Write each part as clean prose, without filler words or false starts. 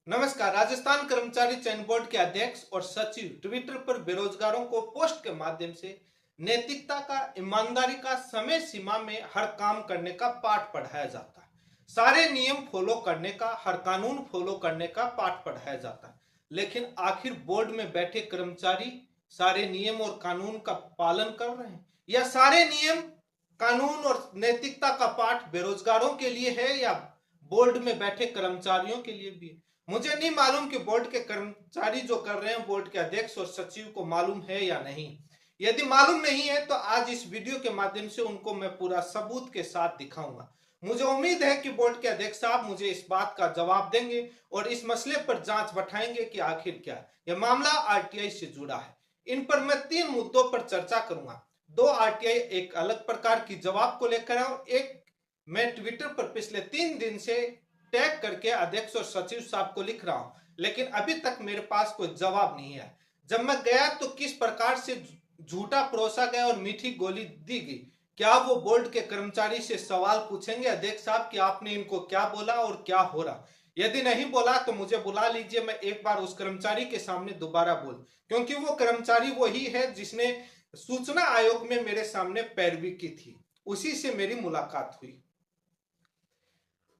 नमस्कार। राजस्थान कर्मचारी चयन बोर्ड के अध्यक्ष और सचिव ट्विटर पर बेरोजगारों को पोस्ट के माध्यम से नैतिकता का, ईमानदारी का, समय सीमा में हर काम करने का पाठ पढ़ाया जाता है। सारे नियम फॉलो करने का, हर कानून फॉलो करने का पाठ पढ़ाया जाता है। लेकिन आखिर बोर्ड में बैठे कर्मचारी सारे नियम और कानून का पालन कर रहे हैं, या सारे नियम, कानून और नैतिकता का पाठ बेरोजगारों के लिए है या बोर्ड में बैठे कर्मचारियों के लिए भी है? मुझे नहीं मालूम कि बोर्ड के कर्मचारी जो कर रहे हैं बोर्ड के अध्यक्ष और सचिव को मालूम है या नहीं। यदि मालूम नहीं है तो आज इस वीडियो के माध्यम से उनको मैं पूरा सबूत के साथ दिखाऊंगा। मुझे उम्मीद है कि बोर्ड के अध्यक्ष साहब मुझे इस बात का जवाब देंगे और इस मसले पर जांच बैठाएंगे कि आखिर क्या यह मामला आरटीआई से जुड़ा है। इन पर मैं 3 मुद्दों पर चर्चा करूंगा। 2 आरटीआई एक अलग प्रकार की जवाब को लेकर है और एक मैं ट्विटर पर पिछले 3 दिन से टैग करके अध्यक्ष और सचिव साहब को लिख रहा हूं, लेकिन अभी तक मेरे पास कोई जवाब नहीं है। जब मैं गया तो किस प्रकार से झूठा परोसा गया और मीठी गोली दी गई। क्या वो बोर्ड के कर्मचारी से सवाल पूछेंगे अध्यक्ष साहब कि आपने इनको क्या बोला और क्या हो रहा? यदि नहीं बोला तो मुझे बुला लीजिए, मैं एक बार उस कर्मचारी के सामने दोबारा बोल, क्योंकि वो कर्मचारी वही है जिसने सूचना आयोग में मेरे सामने पैरवी की थी, उसी से मेरी मुलाकात हुई।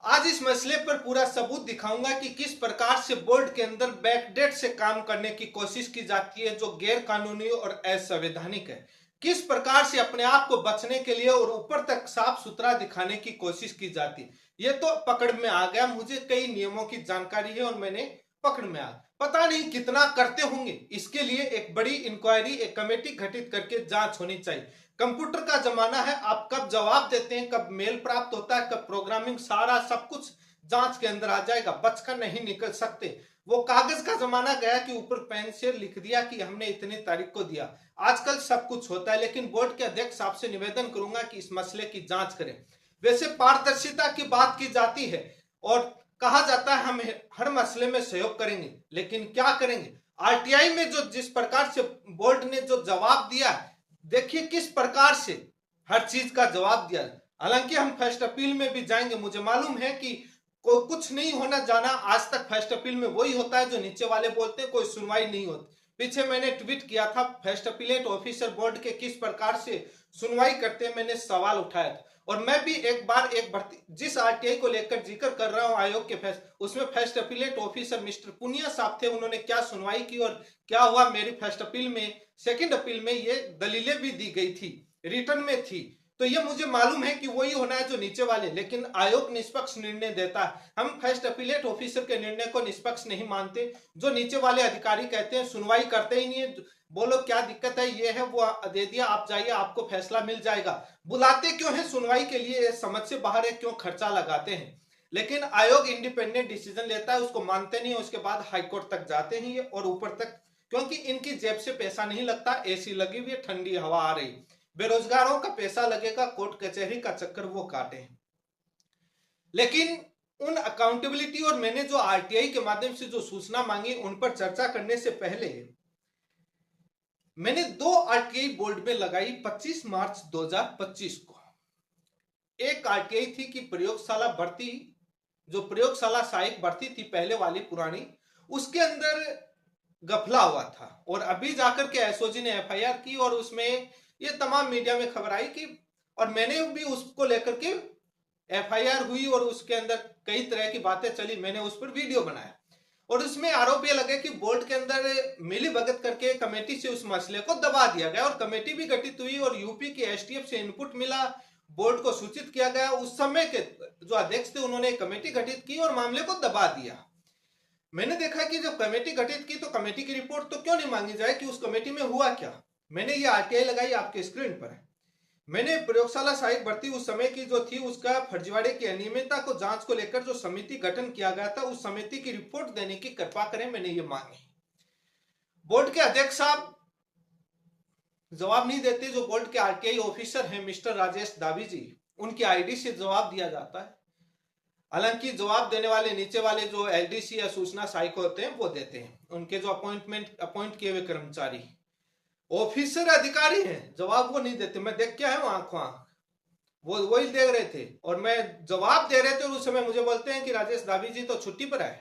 आज इस मसले पर पूरा सबूत दिखाऊंगा कि किस प्रकार से बोर्ड के अंदर बैकडेट से काम करने की कोशिश की जाती है, जो गैर कानूनी और असंवैधानिक है। किस प्रकार से अपने आप को बचने के लिए और ऊपर तक साफ सुथरा दिखाने की कोशिश की जाती है। ये तो पकड़ में आ गया, मुझे कई नियमों की जानकारी है और मैंने पकड़ में आ, पता नहीं कितना करते होंगे। इसके लिए एक बड़ी इंक्वायरी, एक कमेटी गठित करके जांच होनी चाहिए। कंप्यूटर का जमाना है, आप कब जवाब देते हैं, कब मेल प्राप्त होता है, कब प्रोग्रामिंग, सारा सब कुछ जांच के अंदर आ जाएगा, बचकर नहीं निकल सकते। वो कागज का जमाना गया कि ऊपर पेन से लिख दिया कि हमने इतनी तारीख को दिया। आजकल सब कुछ होता है, लेकिन बोर्ड के अध्यक्ष साहब से निवेदन करूंगा कि इस मसले की जांच करें। वैसे पारदर्शिता की बात की जाती है और कहा जाता है हम हर मसले में सहयोग करेंगे, लेकिन क्या करेंगे? आरटीआई में जो जिस प्रकार से बोर्ड ने जो जवाब दिया, देखिए किस प्रकार से हर चीज का जवाब दिया। हालांकि हम फर्स्ट अपील में भी जाएंगे, मुझे मालूम है कि कोई कुछ नहीं होना जाना, आज तक फर्स्ट अपील में वही होता है जो नीचे वाले बोलते हैं, कोई सुनवाई नहीं होती। पीछे मैंने ट्वीट किया था फर्स्ट अपीलेट ऑफिसर बोर्ड के किस प्रकार से सुनवाई करते हैं, मैंने सवाल उठाया था। और मैं भी एक बार एक भर्ती जिस आरटीआई को लेकर जिक्र कर रहा हूं आयोग के फैसले, उसमें first appellate officer mister Punia साहब थे, उन्होंने क्या सुनवाई की और क्या हुआ। मेरी फर्स्ट अपील में, सेकंड अपील में ये दलीलें भी दी गई थी, रिटर्न में थी। तो ये मुझे मालूम है कि वही होना है जो नीचे वाले, लेकिन आयोग निष्पक्ष निर्णय देता है। हम फर्स्ट अपीलेट ऑफिसर के निर्णय को निष्पक्ष नहीं मानते। जो नीचे वाले अधिकारी कहते हैं सुनवाई करते ही नहीं है, बोलो क्या दिक्कत है, ये है वो दे दिया, आप जाइए आपको फैसला मिल जाएगा। बुलाते क्यों है सुनवाई के लिए? समझ से बाहर है, क्यों खर्चा लगाते हैं? लेकिन आयोग इंडिपेंडेंट डिसीजन लेता है, उसको मानते नहीं, उसके बाद हाईकोर्ट तक जाते हैं और ऊपर तक, क्योंकि इनकी जेब से पैसा नहीं लगता, एसी लगी हुई है, ठंडी हवा आ रही। बेरोजगारों का पैसा लगेगा, कोर्ट कचहरी का चक्कर वो काटे हैं। लेकिन उन अकाउंटेबिलिटी और मैंने जो आरटीआई के माध्यम से जो सूचना मांगी उन पर चर्चा करने से पहले मैंने 2 आरटीआई बोर्ड में लगाई 25 मार्च 2025 को। एक आरटीआई थी कि प्रयोगशाला भर्ती, जो प्रयोगशाला सहायक भर्ती थी पहले वाली पुरानी, उसके अंदर गफला हुआ था और अभी जाकर के एसओजी ने एफआईआर की और उसमें ये तमाम मीडिया में खबर आई कि, और मैंने भी उसको लेकर के एफआईआर हुई और उसके अंदर कई तरह की बातें चली, मैंने उस पर वीडियो बनाया और उसमें आरोप ये लगे कि बोर्ड के अंदर मिली भगत करके कमेटी से उस मसले को दबा दिया गया और कमेटी भी गठित हुई और यूपी के एसटीएफ से इनपुट मिला, बोर्ड को सूचित किया गया। उस समय के जो अध्यक्ष थे उन्होंने कमेटी गठित की और मामले को दबा दिया। मैंने देखा कि जब कमेटी गठित की तो कमेटी की रिपोर्ट तो क्यों नहीं मांगी जाए कि उस कमेटी में हुआ क्या। मैंने ये आरटीआई लगाई, आपके स्क्रीन पर है। मैंने प्रयोगशाला सहायक भर्ती उस समय की जो थी उसका फर्जीवाड़े की अनियमितता को जांच को लेकर जो समिति गठन किया गया था, उस समिति की रिपोर्ट देने की कृपा करें, मैंने ये मांगी। बोर्ड के अध्यक्ष साहब जवाब नहीं देते। जो बोर्ड के आरटीआई ऑफिसर हैं मिस्टर राजेश दावी जी, उनकी आईडी से जवाब दिया जाता है। हालांकि जवाब देने वाले नीचे वाले जो एलडीसी या सूचना सहायक होते हैं वो देते हैं, उनके जो अपॉइंट किए हुए कर्मचारी ऑफिसर अधिकारी हैं, जवाब वो नहीं देते। मैं देख के आया हूं आंखों आंख, वो वही देख रहे थे और मैं जवाब दे रहे थे और उस समय मुझे बोलते हैं कि राजेश दावी जी तो छुट्टी पर आए।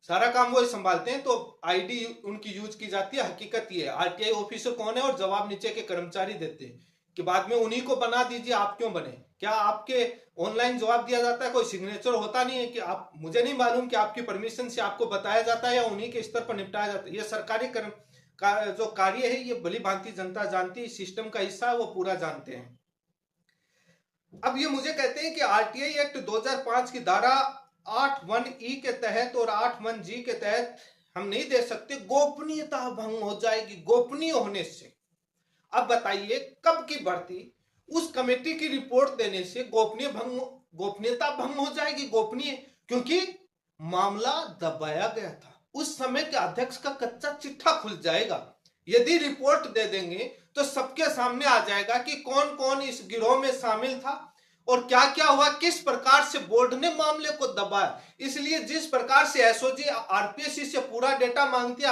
सारा काम वो संभालते हैं, तो आईडी उनकी यूज की जाती है। हकीकत ये है, आरटीआई ऑफिसर कौन है और जवाब नीचे के कर्मचारी देते हैं कि बाद में उन्हीं को बना दीजिए, आप क्यों बने? क्या आपके ऑनलाइन जवाब दिया जाता है? कोई सिग्नेचर होता नहीं है कि आप, मुझे नहीं मालूम कि आपकी परमिशन से आपको बताया जाता है या उन्हीं के स्तर पर निपटाया जाता है। ये सरकारी कर्म का जो कार्य है, ये भली भांति जनता जानती है, सिस्टम का हिस्सा है, वो पूरा जानते हैं। अब ये मुझे कहते हैं कि आरटीआई एक्ट 2005 की धारा 8(1)E के तहत और 8(1)G के तहत हम नहीं दे सकते, गोपनीयता भंग हो जाएगी गोपनीय होने से। अब बताइए, कब की भर्ती? उस कमेटी की रिपोर्ट देने से गोपनीयता भंग हो जाएगी? गोपनीय क्योंकि मामला दबाया गया था, उस समय के अध्यक्ष का कच्चा चिट्ठा खुल जाएगा। यदि रिपोर्ट दे देंगे तो सबके सामने आ जाएगा कि कौन कौन इस गिरोह में शामिल था और क्या क्या हुआ, किस प्रकार से बोर्ड ने मामले को दबाया। इसलिए जिस प्रकार से एसओजी आरपीएससी से पूरा डेटा मांगती है,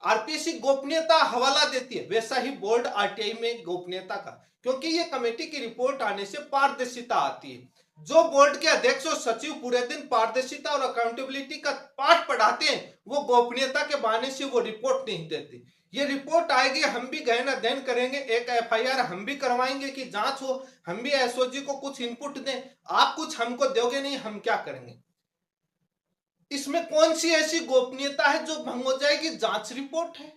आरपीएससी गोपनीयता हवाला देती है, वैसा ही बोर्ड आरटीआई में गोपनीयता का, क्योंकि ये कमेटी की रिपोर्ट आने से पारदर्शिता आती है। जो बोर्ड के अध्यक्ष और सचिव पूरे दिन पारदर्शिता और अकाउंटेबिलिटी का पाठ पढ़ाते हैं, वो गोपनीयता के बहाने से वो रिपोर्ट नहीं देते। ये रिपोर्ट आएगी, हम भी गहन अध्ययन करेंगे, एक एफआईआर हम भी करवाएंगे कि जांच हो, हम भी एसओजी को कुछ इनपुट दें, आप कुछ हमको दोगे नहीं, हम क्या करेंगे? इसमें कौन सी ऐसी गोपनीयता है जो भंग हो जाएगी? जांच रिपोर्ट है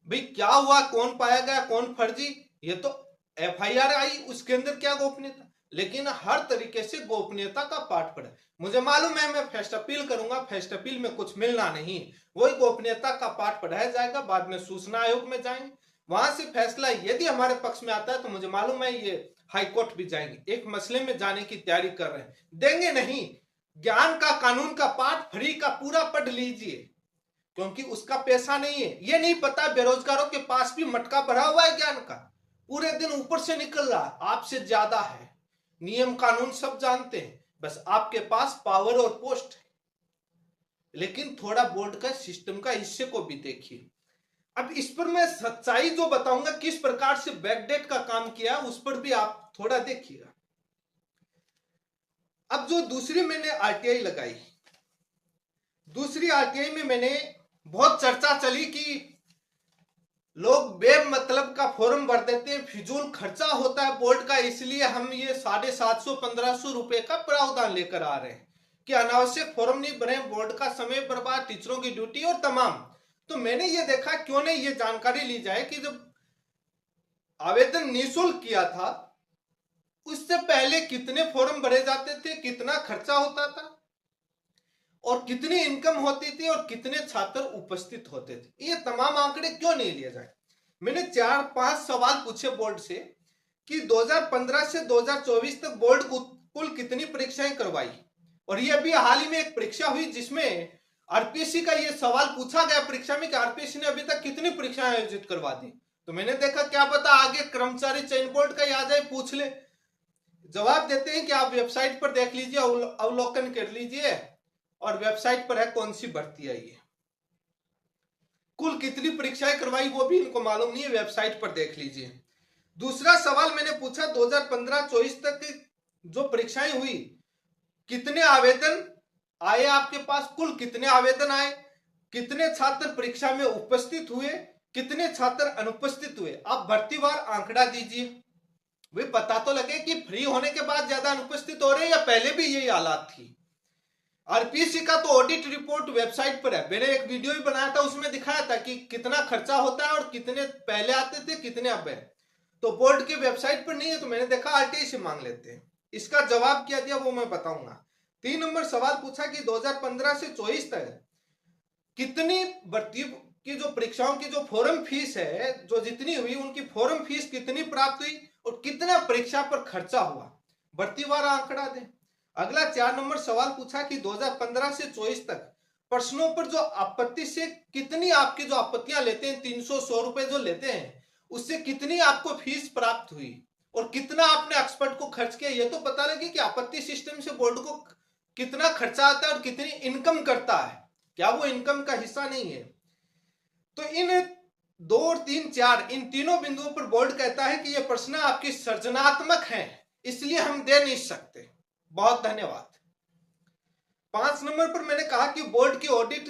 भाई, क्या हुआ, कौन पाया गया, कौन फर्जी, ये तो एफआईआर आई, उसके अंदर क्या गोपनीयता? लेकिन हर तरीके से गोपनीयता का पाठ पढ़े। मुझे मालूम है, मैं फेस्ट अपील करूंगा, फेस्ट अपील में कुछ मिलना नहीं, वही गोपनीयता का पाठ पढ़ाया जाएगा, बाद में सूचना आयोग में जाएंगे, वहां से फैसला यदि हमारे पक्ष में आता है तो मुझे मालूम है ये हाईकोर्ट भी जाएंगे, एक मसले में जाने की तैयारी कर रहे हैं। देंगे नहीं, ज्ञान का कानून का पाठ फ्री का पूरा पढ़ लीजिए, क्योंकि उसका पैसा नहीं है। ये नहीं पता बेरोजगारों के पास भी मटका भरा हुआ है ज्ञान का, पूरे दिन ऊपर से निकल रहा है, आपसे ज्यादा है, नियम कानून सब जानते हैं, बस आपके पास पावर और पोस्ट है। लेकिन थोड़ा बोर्ड का सिस्टम का हिस्से को भी देखिए। अब इस पर मैं सच्चाई जो बताऊंगा, किस प्रकार से बैकडेट का काम किया, उस पर भी आप थोड़ा देखिएगा। अब जो दूसरी मैंने आरटीआई लगाई, दूसरी आरटीआई में मैंने बहुत चर्चा चली कि लोग बेमतलब का फॉर्म भर देते हैं, फिजूल खर्चा होता है बोर्ड का, इसलिए हम ये 750-1500 रुपए का प्रावधान लेकर आ रहे हैं कि अनावश्यक फॉर्म नहीं भरे, बोर्ड का समय बर्बाद, टीचरों की ड्यूटी और तमाम। तो मैंने ये देखा क्यों नहीं ये जानकारी ली जाए कि जब आवेदन निःशुल्क किया था, उससे पहले कितने फॉर्म भरे जाते थे, कितना खर्चा होता था और कितनी इनकम होती थी और कितने छात्र उपस्थित होते थे, ये तमाम आंकड़े क्यों नहीं लिए जाए। मैंने 4-5 सवाल पूछे बोर्ड से कि 2015 से 2024 तक बोर्ड कुल कितनी परीक्षाएं करवाई, और ये अभी हाल ही में एक परीक्षा हुई जिसमें आरपीएससी का ये सवाल पूछा गया परीक्षा में कि आरपीएससी ने अभी तक कितनी परीक्षाएं आयोजित करवा दी। तो मैंने देखा क्या पता आगे कर्मचारी चयन बोर्ड का याद है, पूछ ले। जवाब देते हैं कि आप वेबसाइट पर देख लीजिए, अवलोकन कर लीजिए, और वेबसाइट पर है कौन सी भर्ती आई है, कुल कितनी परीक्षाएं करवाई वो भी इनको मालूम नहीं है, वेबसाइट पर देख लीजिए। दूसरा सवाल मैंने पूछा 2015-24 तक जो परीक्षाएं हुई, कितने आवेदन आए आपके पास, कुल कितने आवेदन आए, कितने छात्र परीक्षा में उपस्थित हुए, कितने छात्र अनुपस्थित हुए, आप भर्तीवार आंकड़ा दीजिए, वे पता तो लगे कि फ्री होने के बाद ज्यादा अनुपस्थित हो रहे हैं या पहले भी यही हालात थी। आरपीएससी का तो ऑडिट रिपोर्ट वेबसाइट पर है, मैंने एक वीडियो भी बनाया था, उसमें दिखाया था कि कितना खर्चा होता है और कितने पहले आते थे, कितने अब है। तो बोर्ड की वेबसाइट पर नहीं है, तो मैंने देखा आरटीआई से मांग लेते हैं। इसका जवाब क्या दिया वो मैं बताऊंगा। 3 नंबर सवाल पूछा कि 2015 से 24 तक कितनी भर्ती की जो परीक्षाओं की जो फॉर्म फीस है, जो जितनी हुई उनकी फॉर्म फीस कितनी प्राप्त हुई और कितना परीक्षा पर खर्चा हुआ, भर्तीवार आंकड़ा दें। अगला 4 नंबर सवाल पूछा कि 2015 से 24 तक प्रश्नों पर जो आपत्ति से कितनी आपकी जो आपत्तियां लेते हैं, 300-100 रुपए जो लेते हैं, उससे कितनी आपको फीस प्राप्त हुई और कितना आपने एक्सपर्ट को खर्च किया, ये तो पता लगे कि आपत्ति सिस्टम से बोर्ड को कितना खर्चा आता है और कितनी इनकम करता है, क्या वो इनकम का हिस्सा नहीं है। तो इन 2 और 3, 4 इन तीनों बिंदुओं पर बोर्ड कहता है कि ये प्रश्न आपकी सृजनात्मक हैं, इसलिए हम दे नहीं सकते। बहुत धन्यवाद। 5 नंबर पर मैंने कहा कि बोर्ड की ऑडिट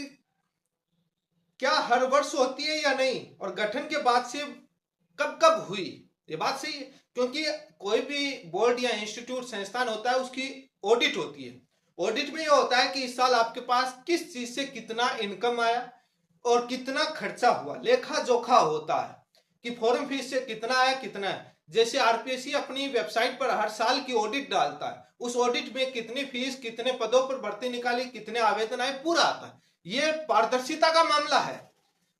क्या हर वर्ष होती है या नहीं, और गठन के बाद से कब कब हुई। ये बात सही है, क्योंकि कोई भी बोर्ड या इंस्टीट्यूट संस्थान होता है उसकी ऑडिट होती है। ऑडिट में ये होता है कि इस साल आपके पास किस चीज से कितना इनकम आया और कितना खर्चा हुआ, लेखा जोखा होता है कि फॉर्म फीस से कितना आया कितना है। जैसे आरपीएससी अपनी वेबसाइट पर हर साल की ऑडिट डालता है, उस ऑडिट में कितनी फीस, कितने पदों पर भर्ती निकाली, कितने आवेदन आए, पूरा आता है। ये पारदर्शिता का मामला है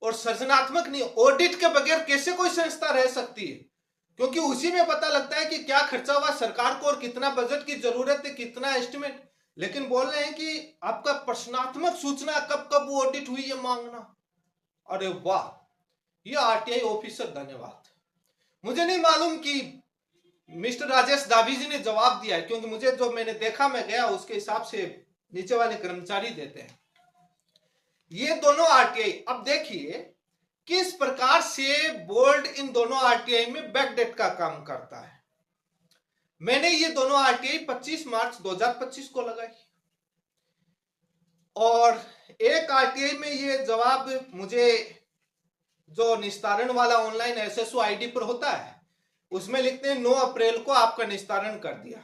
और सृजनात्मक नहीं। ऑडिट के बगैर कैसे कोई संस्था रह सकती है, क्योंकि उसी में पता लगता है कि क्या खर्चा हुआ सरकार को और कितना बजट की जरूरत है, कितना एस्टिमेट। लेकिन बोल रहे हैं कि आपका प्रश्नात्मक सूचना कब कब वो ऑडिट हुई है मांगना। अरे वाह, ये आरटीआई ऑफिसर धन्यवाद। मुझे नहीं मालूम कि मिस्टर राजेश दाभी जी ने जवाब दिया है, क्योंकि मुझे जो मैंने देखा मैं गया उसके हिसाब से नीचे वाले कर्मचारी देते हैं। ये दोनों आरटीआई, अब देखिए किस प्रकार से बोर्ड इन दोनों आरटीआई में बैकडेट का काम करता है। मैंने ये दोनों आरटीआई 25 मार्च 2025 को लगाई और एक आरटीआई में ये जवाब मुझे जो निस्तारण वाला ऑनलाइन एसएसओ आईडी पर होता है उसमें लिखते हैं 9 अप्रैल को आपका निस्तारण कर दिया,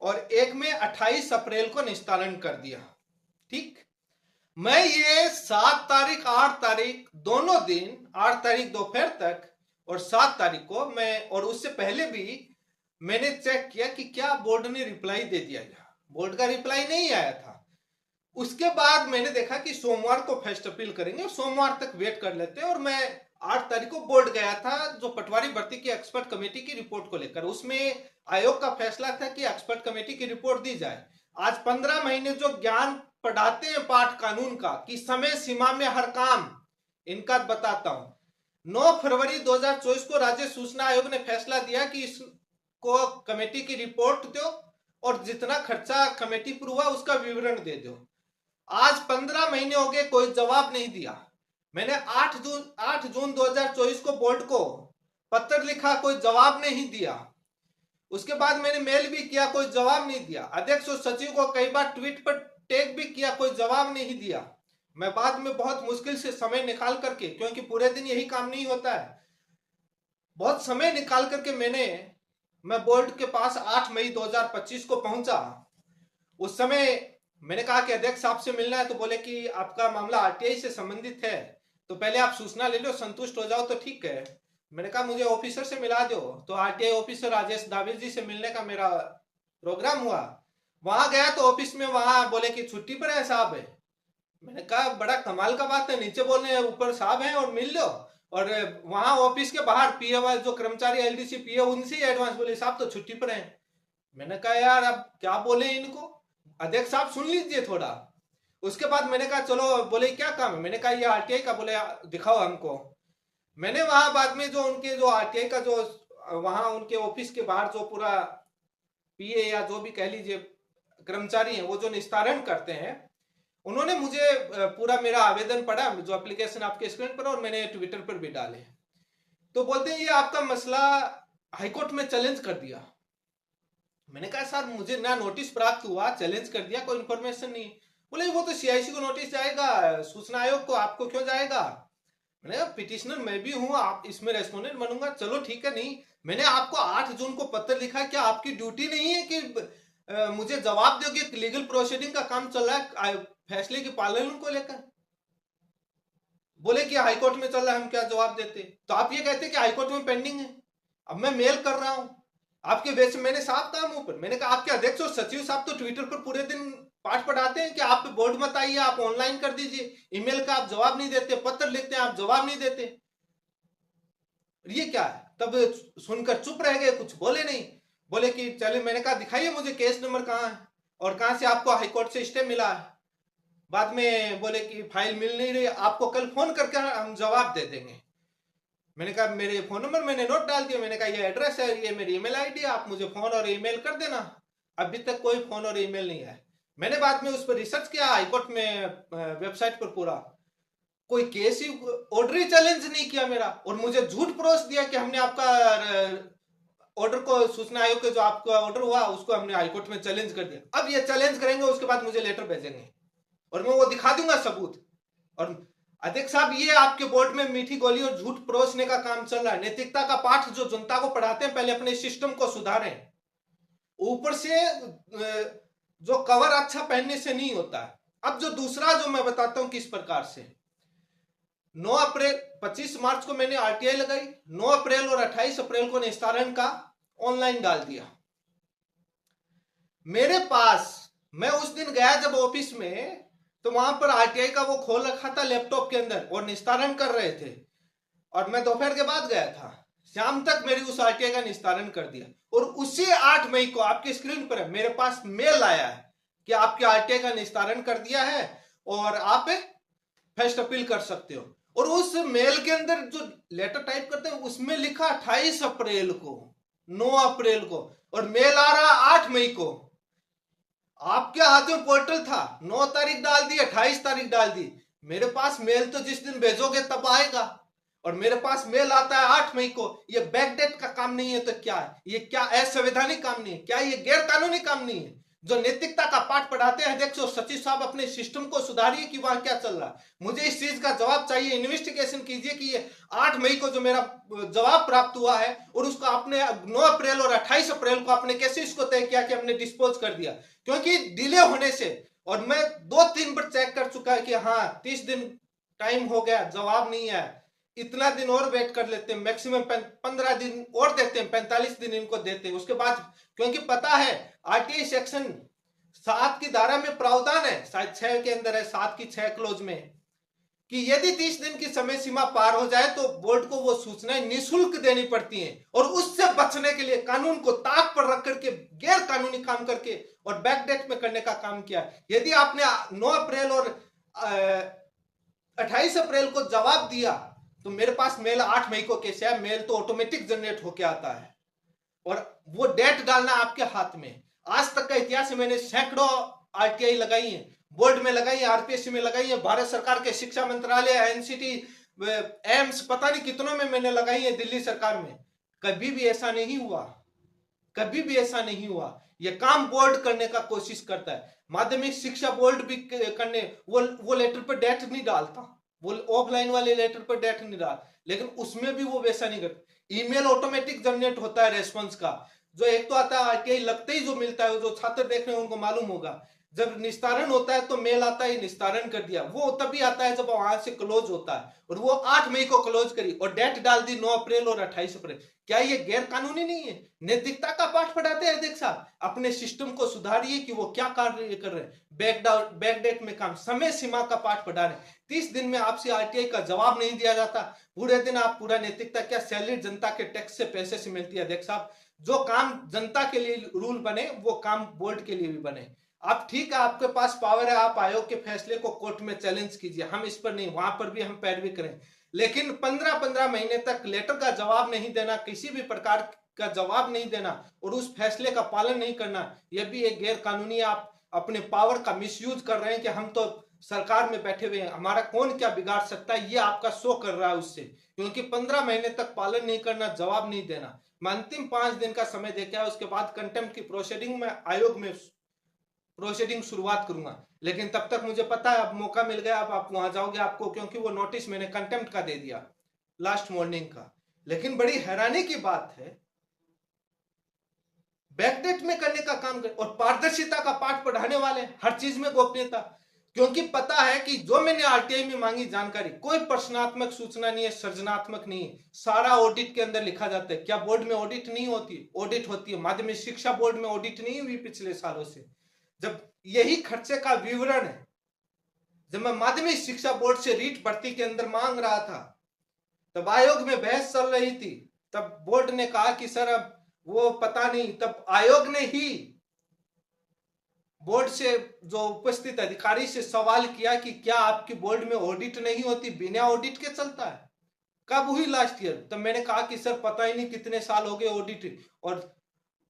और एक में 28 अप्रैल को निस्तारण कर दिया। ठीक, मैं ये 7 तारीख 8 तारीख दोनों दिन, 8 तारीख दोपहर तक और 7 तारीख को मैं, और उससे पहले भी मैंने चेक किया कि क्या बोर्ड ने रिप्लाई दे दिया। बोर्ड का रिप्लाई नहीं आया था। उसके बाद मैंने देखा कि सोमवार को फर्स्ट अपील करेंगे, सोमवार तक वेट कर लेते हैं। और मैं 8 तारीख को बोर्ड गया था जो पटवारी भर्ती की एक्सपर्ट कमेटी की रिपोर्ट को लेकर। उसमें आयोग का फैसला था कि एक्सपर्ट कमेटी की रिपोर्ट दी जाए। आज 15 महीने जो ज्ञान पढ़ाते हैं पाठ कानून का कि समय सीमा में हर काम, इनका बताता हूं। 9 फरवरी 2024 को राज्य सूचना आयोग ने फैसला दिया कि इसको कमेटी की रिपोर्ट दो और जितना खर्चा कमेटी पर हुआ उसका विवरण दे दो। आज 15 महीने हो गए, कोई जवाब नहीं दिया। मैंने 8 जून 2024 को बोर्ड को पत्र लिखा, कोई जवाब नहीं दिया। उसके बाद मैंने मेल भी किया, कोई जवाब नहीं दिया। अध्यक्ष और सचिव को कई बार ट्वीट पर टैग भी किया, कोई जवाब नहीं दिया। मैं बाद में बहुत मुश्किल से समय निकाल करके, क्योंकि पूरे दिन यही काम नहीं होता है, बहुत समय निकाल करके मैं बोर्ड के पास 8 मई 2025 को पहुंचा। उस समय मैंने कहा कि अध्यक्ष साहब से मिलना है, तो बोले कि आपका मामला आरटीआई से संबंधित है, तो पहले आप सूचना ले लो, संतुष्ट हो जाओ तो ठीक है। मैंने कहा मुझे ऑफिसर से मिला दो, तो आरटीआई ऑफिसर राजेश दावी जी से मिलने का मेरा प्रोग्राम हुआ। वहां गया तो ऑफिस में वहां बोले कि छुट्टी पर है साहब है। मैंने कहा बड़ा कमाल का बात है, नीचे बोल रहे हैं ऊपर साहब हैं और मिल लो। और वहां ऑफिस के बाहर पीए वाले जो कर्मचारी एलडीसी पीए उनसे एडवांस बोले साहब तो छुट्टी पर है। मैंने कहा यार अब क्या बोले इनको, अध्यक्ष साहब सुन लीजिए थोड़ा। उसके बाद मैंने कहा चलो, बोले क्या काम है। मैंने कहा ये आरटीआई का, बोले दिखाओ हमको। मैंने वहां बाद में जो उनके जो आरटीआई का जो वहां उनके ऑफिस के बाहर जो पूरा पीए या जो भी कह लीजिए कर्मचारी हैं वो जो निस्तारण करते हैं, उन्होंने मुझे पूरा मेरा आवेदन पढ़ा, जो एप्लीकेशन आपके स्क्रीन पर, और मैंने ट्विटर पर भी डाले। तो बोलते हैं ये आपका मसला हाईकोर्ट में चैलेंज कर दिया। मैंने कहा सर मुझे ना नोटिस प्राप्त हुआ, चैलेंज कर दिया, कोई इन्फॉर्मेशन नहीं। बोले वो तो सीआईसी को नोटिस जाएगा, सूचना आयोग को, आपको क्यों जाएगा। मैंने कहा पिटिशनर मैं भी हूं, आप इसमें रेस्पोंडेंट बनूंगा, चलो ठीक है। नहीं, मैंने आपको 8 जून को पत्र लिखा, क्या आपकी ड्यूटी नहीं है कि मुझे जवाब दो कि लीगल प्रोसीडिंग का काम चल रहा है फैसले के पालन को लेकर। बोले कि हाईकोर्ट में चल रहा है, हम क्या जवाब देते। तो आप ये कहते कि हाईकोर्ट में पेंडिंग है। अब मैं मेल कर रहा हूं आपके बेस, मैंने साफ कहा मुंह पर, मैंने कहा आपके अध्यक्ष और सचिव साहब तो ट्विटर पर पूरे दिन पाठ पढ़ाते हैं कि आप बोर्ड मत आइए, आप ऑनलाइन कर दीजिए। ईमेल का आप जवाब नहीं देते, पत्र लिखते हैं आप जवाब नहीं देते, ये क्या है। तब सुनकर चुप रह गए, कुछ बोले नहीं। बोले कि चले, मैंने कहा दिखाइए मुझे केस नंबर कहाँ है और कहां से आपको हाईकोर्ट से स्टे मिला है। बाद में बोले कि फाइल मिल नहीं रही, आपको कल फोन करके हम जवाब दे देंगे। मैंने कहा मेरे फोन नंबर मैंने नोट डाल दिया, मैंने कहा ये एड्रेस है, ये मेरी ईमेल आईडी है, आप मुझे फोन और ईमेल कर देना। अभी तक कोई फोन और ईमेल नहीं है। मैंने बाद में उस पर रिसर्च किया हाईकोर्ट में वेबसाइट पर, पूरा कोई केस ही ऑर्डर ही चैलेंज नहीं किया मेरा, और मुझे झूठ परोस दिया कि हमने आपका ऑर्डर को, सूचना आयोग के जो आपका ऑर्डर हुआ उसको हमने हाईकोर्ट में चैलेंज कर दिया। अब ये चैलेंज करेंगे, उसके बाद मुझे लेटर भेजेंगे और मैं वो दिखा दूंगा सबूत। और अध्यक्ष साहब, ये आपके बोर्ड में मीठी गोली और झूठ परोसने का काम चल रहा है। नैतिकता का पाठ जो जनता को पढ़ाते हैं, पहले अपने सिस्टम को सुधारें। ऊपर से जो कवर अच्छा पहनने से नहीं होता है। अब जो दूसरा जो मैं बताता हूं किस प्रकार से, 9 अप्रैल 25 मार्च को मैंने आरटीआई लगाई, 9 अप्रैल और 28 अप्रैल को निस्तारण का ऑनलाइन डाल दिया। मेरे पास, मैं उस दिन गया जब ऑफिस में, तो वहां पर आरटीआई का वो खोल रखा था लैपटॉप के अंदर और निस्तारण कर रहे थे, और मैं दोपहर के बाद गया था। शाम तक मेरी उस आरटीआई का निस्तारण कर दिया, और उसी 8 मई को आपकी स्क्रीन पर है, मेरे पास मेल आया है कि आपके आरटीआई का निस्तारण कर दिया है और आप फर्स्ट अपील कर सकते हो। और उस मेल के अंदर जो लेटर टाइप करते हैं उसमें लिखा 28 अप्रैल को, 9 अप्रैल को, और मेल आ रहा 8 मई को। आपके हाथ में पोर्टल था, 9 तारीख डाल दी, 28 तारीख डाल दी। मेरे पास मेल तो जिस दिन भेजोगे तब आएगा, और मेरे पास मेल आता है 8 मई को। ये बैकडेट का काम नहीं है तो क्या है? ये क्या असंवैधानिक काम नहीं है? क्या ये गैर कानूनी काम नहीं है? जो नैतिकता का पाठ पढ़ाते हैं अध्यक्ष और सचिव साहब, अपने सिस्टम को सुधारिए कि वहां क्या चल रहा है। मुझे इस चीज का जवाब चाहिए। इन्वेस्टिगेशन कीजिए कि ये 8 मई को जो मेरा जवाब प्राप्त हुआ है, और उसको आपने 9 अप्रैल और 28 अप्रैल को आपने कैसे इसको तय किया कि हमने डिस्पोज कर दिया? क्योंकि डिले होने से, और मैं 2-3 बार चेक कर चुका है कि हाँ 30 दिन टाइम हो गया, जवाब नहीं है, इतना दिन और वेट कर लेते हैं, मैक्सिमम 15 दिन और देते हैं, 45 दिन इनको देते हैं। उसके बाद, क्योंकि पता है आरटीआई सेक्शन 7 की धारा में प्रावधान है, शायद 6 के अंदर है, 7 की 6 क्लोज में, कि यदि 30 दिन की समय सीमा पार हो जाए तो बोर्ड को वो सूचनाएं निःशुल्क देनी पड़ती हैं। और उससे बचने के लिए कानून को ताक पर रख करके गैर कानूनी काम करके और बैकडेट में करने का काम किया। यदि आपने 9 अप्रैल और 28 अप्रैल को जवाब दिया, तो मेरे पास मेल 8 मई को कैसे है? मेल तो ऑटोमेटिक जनरेट होके आता है, और वो डेट डालना आपके हाथ में। आज तक का इतिहास है, मैंने सैकड़ों आरटीआई लगाई है, बोर्ड में लगाई है, आरपीएससी में लगाई है, भारत सरकार के शिक्षा मंत्रालय, एनसीटी, एम्स, पता नहीं कितनों में मैंने लगाई है, दिल्ली सरकार में। कभी भी ऐसा नहीं हुआ, कभी भी ऐसा नहीं हुआ। यह काम बोर्ड करने का कोशिश करता है। माध्यमिक शिक्षा बोर्ड भी करने, वो लेटर पर डेट नहीं डालता, वो ऑफलाइन वाले लेटर पर डेट नहीं डाल, लेकिन उसमें भी वो वैसा नहीं करता। ईमेल ऑटोमेटिक जनरेट होता है रेस्पॉन्स का, जो एक तो आता है आरटीआई लगते ही जो मिलता है, जो छात्र देख रहे हैं उनको मालूम होगा। जब निस्तारण होता है तो मेल आता है निस्तारण कर दिया, वो तभी आता है जब वहां से क्लोज होता है, और वो 8 मई को क्लोज करी और डेट डाल दी 9 अप्रैल और 28 अप्रैल। क्या ये गैर कानूनी नहीं है? नैतिकता का पाठ पढ़ाते हैं अध्यक्ष साहब। अपने सिस्टम को सुधारिए कि वो क्या कार्य कर रहे हैं। बैकडेट में काम, समय सीमा का पाठ पढ़ा रहे हैं। 30 दिन में आपसे आरटीआई का जवाब नहीं दिया जाता, पूरे दिन आप पूरा नैतिकता क्या, सैलरी जनता के टैक्स से पैसे से मिलती है अध्यक्ष साहब। जो काम जनता के लिए रूल बने वो काम बोर्ड के लिए भी बने। आप ठीक है, आपके पास पावर है, आप आयोग के फैसले को कोर्ट में चैलेंज कीजिए, हम इस पर नहीं, वहां पर भी हम पैरवी करें। लेकिन 15-15 महीने तक लेटर का जवाब नहीं देना, किसी भी प्रकार का जवाब नहीं देना और उस फैसले का पालन नहीं करना, यह भी एक गैर कानूनी, आप अपने पावर का मिसयूज कर रहे हैं कि हम तो सरकार में बैठे हुए हैं, हमारा कौन क्या बिगाड़ सकता है, ये आपका शो कर रहा है उससे। क्योंकि 15 महीने तक पालन नहीं करना, जवाब नहीं देना। मैं अंतिम 5 दिन का समय देके आया, उसके बाद कंटेम्प्ट की प्रोसीडिंग में आयोग में प्रोसीडिंग शुरुआत करूंगा। लेकिन तब तक मुझे पता है, अब मौका मिल गया, अब आप वहां जाओगे आपको, क्योंकि वो नोटिस मैंने कंटेम्प्ट का दे दिया लास्ट मॉर्निंग का। लेकिन बड़ी हैरानी की बात है, बैकडेट में करने का काम कर और पारदर्शिता का पाठ पढ़ाने वाले, हर चीज में गोपनीयता। क्योंकि पता है कि जो मैंने आरटीआई में मांगी जानकारी, कोई प्रश्नात्मक सूचना नहीं है, सृजनात्मक नहीं है, सारा ऑडिट के अंदर लिखा जाता है। क्या बोर्ड में ऑडिट नहीं होती? ऑडिट होती है। माध्यमिक शिक्षा बोर्ड में ऑडिट नहीं हुई पिछले सालों से। जब यही खर्चे का विवरण है, जब मैं माध्यमिक शिक्षा बोर्ड से रीट भर्ती के अंदर मांग रहा था, तब आयोग में बहस चल रही थी, तब बोर्ड ने कहा कि सर अब वो पता नहीं, तब आयोग ने ही बोर्ड से जो उपस्थित अधिकारी से सवाल किया कि क्या आपकी बोर्ड में ऑडिट नहीं होती, बिना ऑडिट के चलता है? कब हुई? Last year. तब मैंने कहा कि सर पता ही नहीं कितने साल हो गए ऑडिट, और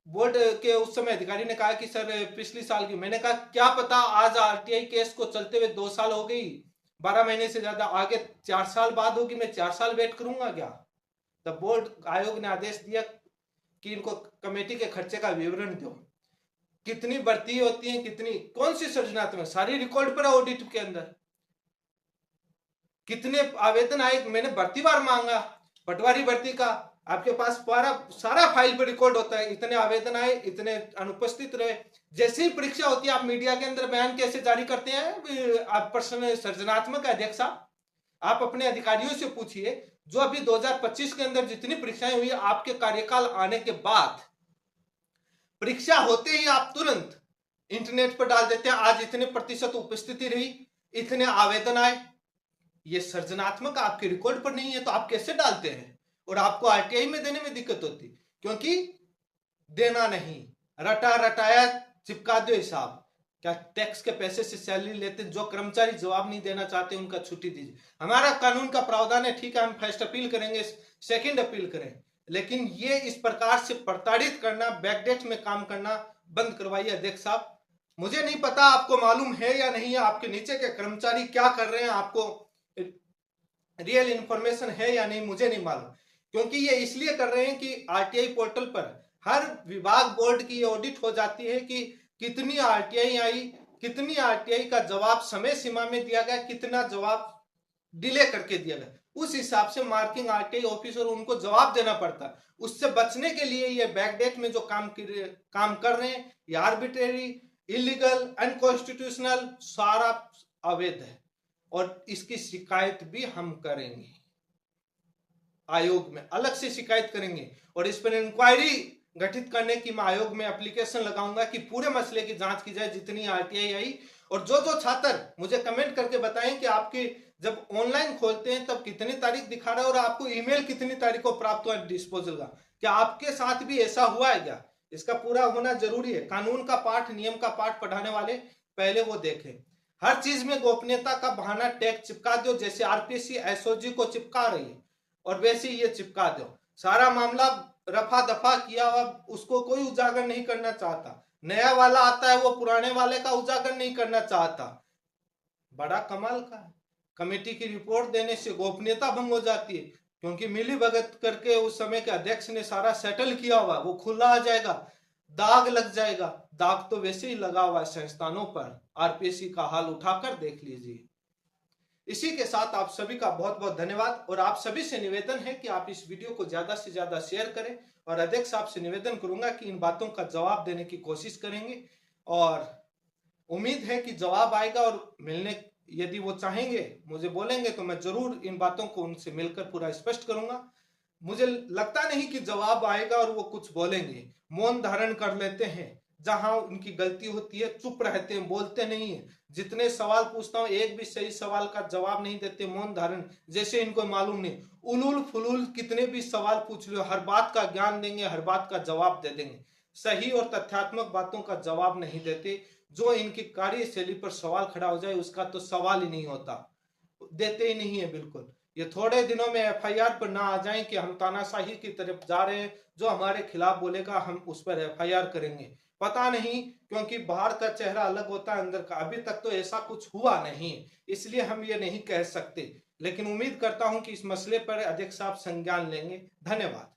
बोर्ड के उस समय अधिकारी ने कहा कि सर पिछली साल की। मैंने कहा क्या पता, आज आरटीआई केस को चलते हुए 2 साल हो गई, 12 महीने से ज्यादा, आगे 4 साल बाद होगी, मैं 4 साल वेट करूंगा क्या? तब बोर्ड आयोग ने आदेश दिया कि इनको कमेटी के खर्चे का विवरण दो, कितनी भर्ती होती है, कितनी कौन सी सृजनात्मक, सारी रिकॉर्ड पर ऑडिट के अंदर कितने आवेदन आए। मैंने भर्ती बार मांगा पटवारी भर्ती का, आपके पास सारा फाइल पर रिकॉर्ड होता है, इतने आवेदन आए, इतने अनुपस्थित रहे। जैसे ही परीक्षा होती है आप मीडिया के अंदर बयान कैसे जारी करते हैं आप पर्सन सृजनात्मक अध्यक्ष साहब, आप अपने अधिकारियों से पूछिए। जो अभी 2025 के अंदर जितनी परीक्षाएं हुई आपके कार्यकाल आने के बाद, परीक्षा होते ही आप तुरंत इंटरनेट पर डाल देते हैं आज इतने प्रतिशत उपस्थिति रही, इतने आवेदन आए। ये सृजनात्मक आपके रिकॉर्ड पर नहीं है तो आप कैसे डालते हैं? और आपको आरटीआई में देने में दिक्कत होती क्योंकि देना नहीं, रटा रटाया चिपका दो हिसाब। क्या टैक्स के पैसे से सैलरी लेते, जो कर्मचारी जवाब नहीं देना चाहते उनका छुट्टी दीजिए। हमारा कानून का प्रावधान है, ठीक है, हम फर्स्ट अपील करेंगे, सेकंड अपील करें, लेकिन ये इस प्रकार से प्रताड़ित करना, बैकडेट में काम करना बंद करवाइए अध्यक्ष साहब। मुझे नहीं पता आपको मालूम है या नहीं है आपके नीचे के कर्मचारी क्या कर रहे हैं, आपको रियल इंफॉर्मेशन है या नहीं मुझे नहीं मालूम, क्योंकि ये इसलिए कर रहे हैं कि आरटीआई पोर्टल पर हर विभाग बोर्ड की ऑडिट हो जाती है कि कितनी आरटीआई आई, कितनी आरटीआई का जवाब समय सीमा में दिया गया, कितना जवाब डिले करके दिया गया। उस हिसाब से मार्किंग आरटीआई ऑफिसर उनको जवाब देना पड़ता। उससे बचने के लिए ये बैकडेट में जो काम कर रहे हैं ये आर्बिट्रेरी, इलीगल, अनकॉन्स्टिट्यूशनल, सारा अवैध है और इसकी शिकायत भी हम करेंगे, आयोग में अलग से शिकायत करेंगे और इस पर इंक्वायरी गठित करने की मैं आयोग में एप्लीकेशन लगाऊंगा कि पूरे मसले की जांच की जाए जितनी आरटीआई आई। और जो छात्र मुझे कमेंट करके बताएं कि आपके जब ऑनलाइन खोलते हैं तब कितनी तारीख दिखा रहा है और आपको ईमेल कितनी तारीख को प्राप्त हुआ डिस्पोजल का, क्या आपके साथ भी ऐसा हुआ है क्या? इसका पूरा होना जरूरी है। कानून का पाठ, नियम का पाठ पढ़ाने वाले पहले वो देखें। हर चीज में गोपनीयता का बहाना टैग चिपका दो, जैसे आरपीसी एसओजी को चिपका रही है और वैसे ये चिपका दो। सारा मामला रफा दफा किया हुआ, उसको कोई उजागर नहीं करना चाहता। नया वाला आता है वो पुराने वाले का उजागर नहीं करना चाहता। बड़ा कमाल का है। कमेटी की रिपोर्ट देने से गोपनीयता भंग हो जाती है क्योंकि मिली भगत करके उस समय के अध्यक्ष ने सारा सेटल किया हुआ, वो खुला आ जाएगा, दाग लग जाएगा। दाग तो वैसे ही लगा हुआ है संस्थानों पर, आरपीसी का हाल उठाकर देख लीजिए। इसी के साथ आप सभी का बहुत बहुत धन्यवाद और आप सभी से निवेदन है कि आप इस वीडियो को ज्यादा से ज्यादा शेयर करें और अध्यक्ष साहब से निवेदन करूंगा कि इन बातों का जवाब देने की कोशिश करेंगे और उम्मीद है कि जवाब आएगा और मिलने, यदि वो चाहेंगे मुझे बोलेंगे तो मैं जरूर इन बातों को उनसे मिलकर पूरा स्पष्ट करूंगा। मुझे लगता नहीं कि जवाब आएगा और वो कुछ बोलेंगे, मौन धारण कर लेते हैं, जहां उनकी गलती होती है चुप रहते हैं, बोलते नहीं है। जितने सवाल पूछता हूं एक भी सही सवाल का जवाब नहीं देते, मौन धारण, जैसे इनको मालूम नहीं। उलूल फुलूल कितने भी सवाल पूछ लो, हर बात का ज्ञान देंगे, हर बात का जवाब दे देंगे, सही और तथ्यात्मक बातों का जवाब नहीं देते। जो इनकी कार्यशैली पर सवाल खड़ा हो जाए उसका तो सवाल ही नहीं होता, देते ही नहीं है बिल्कुल। ये थोड़े दिनों में एफआईआर पर ना आ जाएं कि हम तानाशाही की तरफ जा रहे हैं, जो हमारे खिलाफ बोलेगा हम उस पर एफआईआर करेंगे। पता नहीं, क्योंकि बाहर का चेहरा अलग होता है अंदर का। अभी तक तो ऐसा कुछ हुआ नहीं, इसलिए हम ये नहीं कह सकते, लेकिन उम्मीद करता हूं कि इस मसले पर अध्यक्ष साहब संज्ञान लेंगे। धन्यवाद।